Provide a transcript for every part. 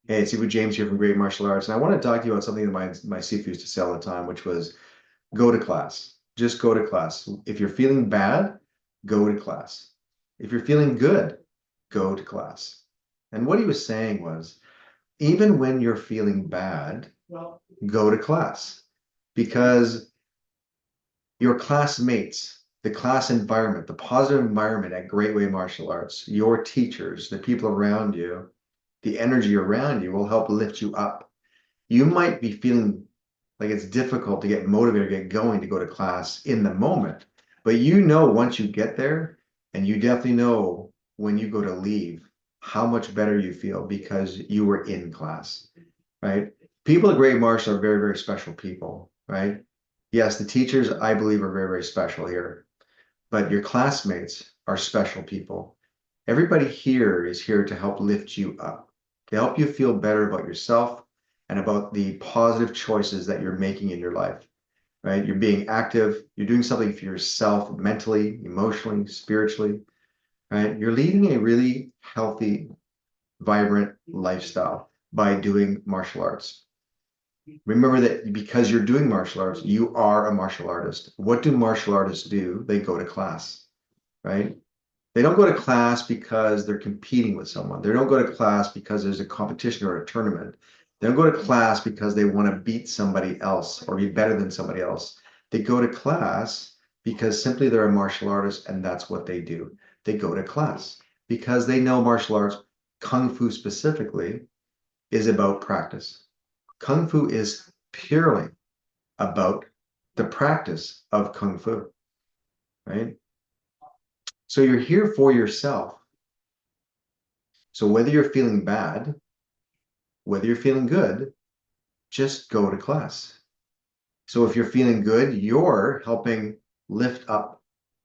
Hey, it's Sifu James here from Great Martial Arts, and I want to talk to you about something that my Sifu used to say all the time, which was go to class. Just go to class. If you're feeling bad, go to class. If you're feeling good, go to class. And what he was saying was, even when you're feeling bad, go to class because your classmates, the class environment, the positive environment at Great Way Martial Arts, your teachers, the people around you, the energy around you will help lift you up. You might be feeling like it's difficult to get motivated, get going to go to class in the moment, but you know once you get there, and you definitely know when you go to leave, how much better you feel because you were in class, right? People at Great Martial are very, very special people, right? Yes, the teachers, I believe, are very, very special here, but your classmates are special people. Everybody here is here to help lift you up, to help you feel better about yourself and about the positive choices that you're making in your life, right? You're being active, you're doing something for yourself mentally, emotionally, spiritually, right? You're leading a really healthy, vibrant lifestyle by doing martial arts. Remember that because you're doing martial arts, you are a martial artist. What do martial artists do? They go to class, right? They don't go to class because they're competing with someone. They don't go to class because there's a competition or a tournament. They don't go to class because they want to beat somebody else or be better than somebody else. They go to class because simply they're a martial artist and that's what they do. They go to class because they know martial arts, Kung Fu specifically, is about practice. Kung Fu is purely about the practice of Kung Fu, right? So you're here for yourself. So whether you're feeling bad, whether you're feeling good, just go to class. So if you're feeling good, you're helping lift up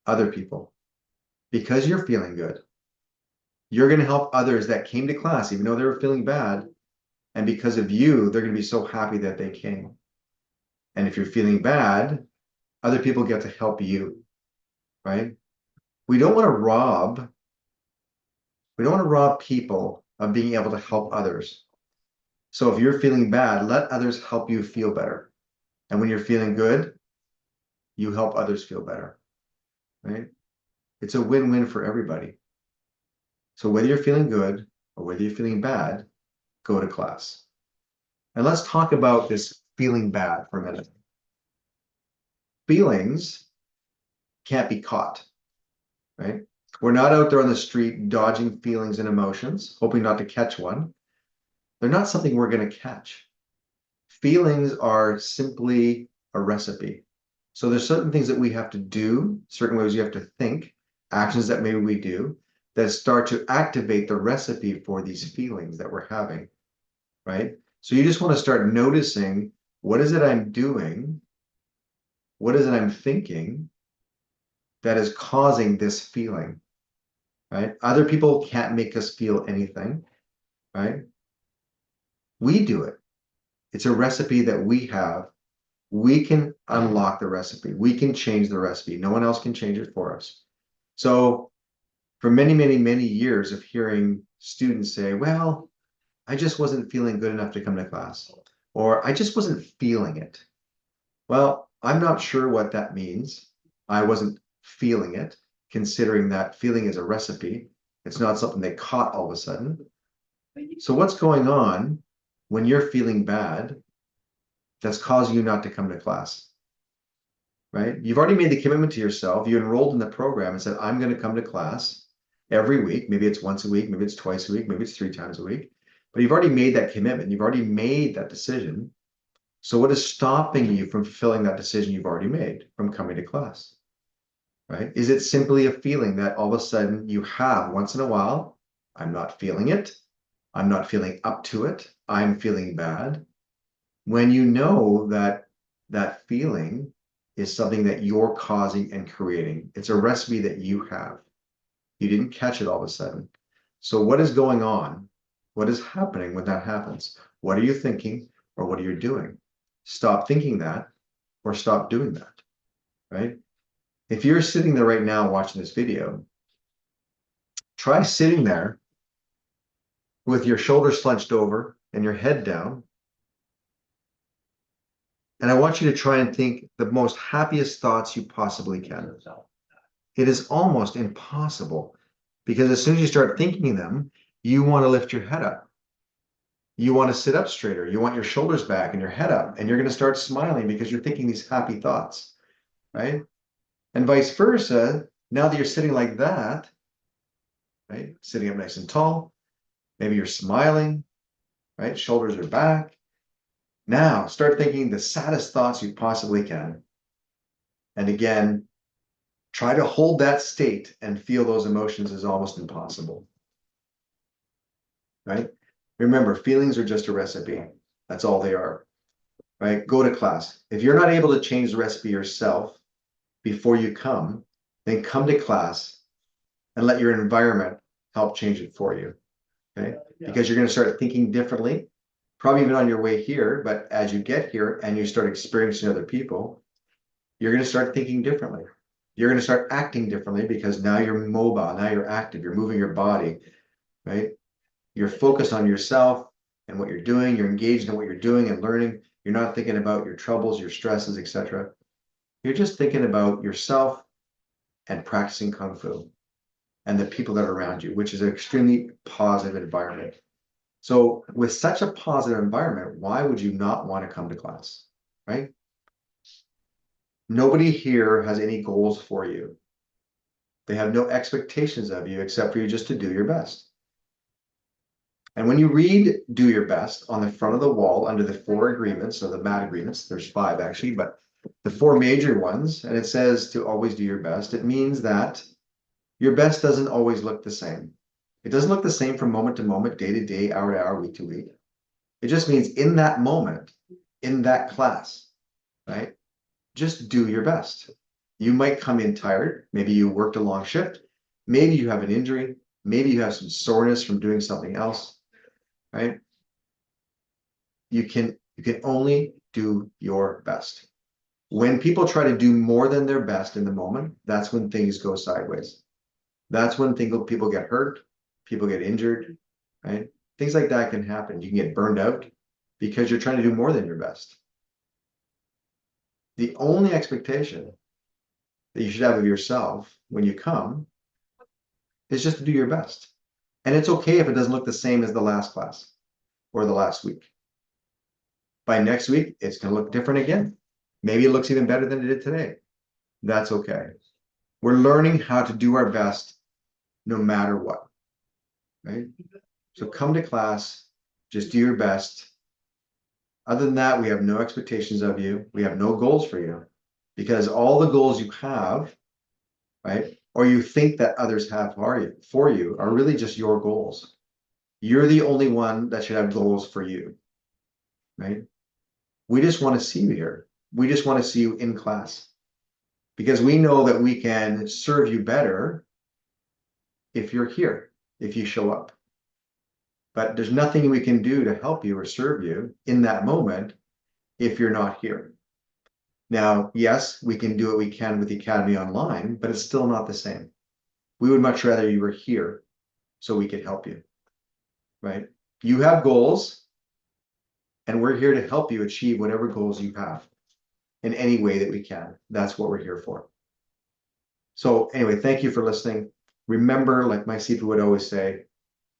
other people because you're feeling good. You're going to help others that came to class, even though they were feeling bad. And because of you, they're going to be so happy that they came. And if you're feeling bad, other people get to help you, right? We don't want to rob, we don't want to rob people of being able to help others. So if you're feeling bad, let others help you feel better. And when you're feeling good, you help others feel better, right? It's a win-win for everybody. So whether you're feeling good or whether you're feeling bad, go to class. And let's talk about this feeling bad for a minute. Feelings can't be caught, right? We're not out there on the street dodging feelings and emotions, hoping not to catch one. They're not something we're going to catch. Feelings are simply a recipe. So there's certain things that we have to do, certain ways you have to think, actions that maybe we do that start to activate the recipe for these feelings that we're having, right? So you just want to start noticing, what is it I'm doing? What is it I'm thinking that is causing this feeling, right? Other people can't make us feel anything, right? We do it. It's a recipe that we have. We can unlock the recipe. We can change the recipe. No one else can change it for us. So for many, many, many years of hearing students say, well, I just wasn't feeling good enough to come to class, or I just wasn't feeling it. Well, I'm not sure what that means. I wasn't feeling it, considering that feeling is a recipe. It's not something they caught all of a sudden. So what's going on when you're feeling bad that's causing you not to come to class? Right? You've already made the commitment to yourself. You enrolled in the program and said, I'm going to come to class every week. Maybe it's once a week, maybe it's twice a week, maybe it's 3 times a week. But you've already made that commitment. You've already made that decision. So what is stopping you from fulfilling that decision you've already made from coming to class? Right? Is it simply a feeling that all of a sudden you have once in a while? I'm not feeling it. I'm not feeling up to it. I'm feeling bad. When you know that that feeling is something that you're causing and creating, it's a recipe that you have. You didn't catch it all of a sudden. So what is going on? What is happening when that happens? What are you thinking or what are you doing? Stop thinking that or stop doing that, right? If you're sitting there right now watching this video, try sitting there with your shoulders slunched over and your head down. And I want you to try and think the most happiest thoughts you possibly can. It is almost impossible because as soon as you start thinking them, you want to lift your head up. You want to sit up straighter. You want your shoulders back and your head up, and you're going to start smiling because you're thinking these happy thoughts, right? And vice versa. Now that you're sitting like that, right? Sitting up nice and tall, maybe you're smiling, right? Shoulders are back. Now start thinking the saddest thoughts you possibly can. And again, try to hold that state and feel those emotions is almost impossible, right? Remember, feelings are just a recipe. That's all they are, right? Go to class. If you're not able to change the recipe yourself before you come, then come to class and let your environment help change it for you, okay? Because you're going to start thinking differently, probably even on your way here, but as you get here and you start experiencing other people, you're going to start thinking differently. You're going to start acting differently because now you're mobile, now you're active, you're moving your body, right? You're focused on yourself and what you're doing. You're engaged in what you're doing and learning. You're not thinking about your troubles, your stresses, etc. You're just thinking about yourself and practicing Kung Fu and the people that are around you, which is an extremely positive environment. So with such a positive environment, why would you not want to come to class, right? Nobody here has any goals for you. They have no expectations of you except for you just to do your best. And when you read do your best on the front of the wall under the 4 agreements, or the MAT agreements, there's 5 actually, but the 4 major ones, and it says to always do your best, it means that your best doesn't always look the same. It doesn't look the same from moment to moment, day to day, hour to hour, week to week. It just means in that moment, in that class, right? Just do your best. You might come in tired. Maybe you worked a long shift. Maybe you have an injury. Maybe you have some soreness from doing something else, right? You can only do your best. When people try to do more than their best in the moment, that's when things go sideways. That's when people get hurt, people get injured, right? Things like that can happen. You can get burned out because you're trying to do more than your best. The only expectation that you should have of yourself when you come is just to do your best. And it's okay if it doesn't look the same as the last class or the last week. By next week, it's going to look different again. Maybe it looks even better than it did today. That's okay. We're learning how to do our best no matter what, right? So come to class, just do your best. Other than that, we have no expectations of you. We have no goals for you because all the goals you have, right, or you think that others have for you are really just your goals. You're the only one that should have goals for you, right? We just want to see you here. We just want to see you in class because we know that we can serve you better if you're here, if you show up. But there's nothing we can do to help you or serve you in that moment if you're not here. Now, yes, we can do what we can with the Academy online, but it's still not the same. We would much rather you were here so we could help you, right? You have goals, and we're here to help you achieve whatever goals you have in any way that we can. That's what we're here for. So anyway, thank you for listening. Remember, like my Sifu would always say,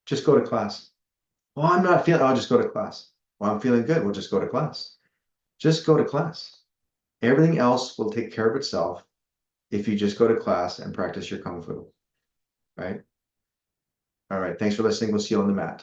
just go to class. Well, I'm not feeling, I'll just go to class. Well, I'm feeling good. We'll just go to class. Just go to class. Everything else will take care of itself if you just go to class and practice your Kung Fu, right? All right. Thanks for listening. We'll see you on the mat.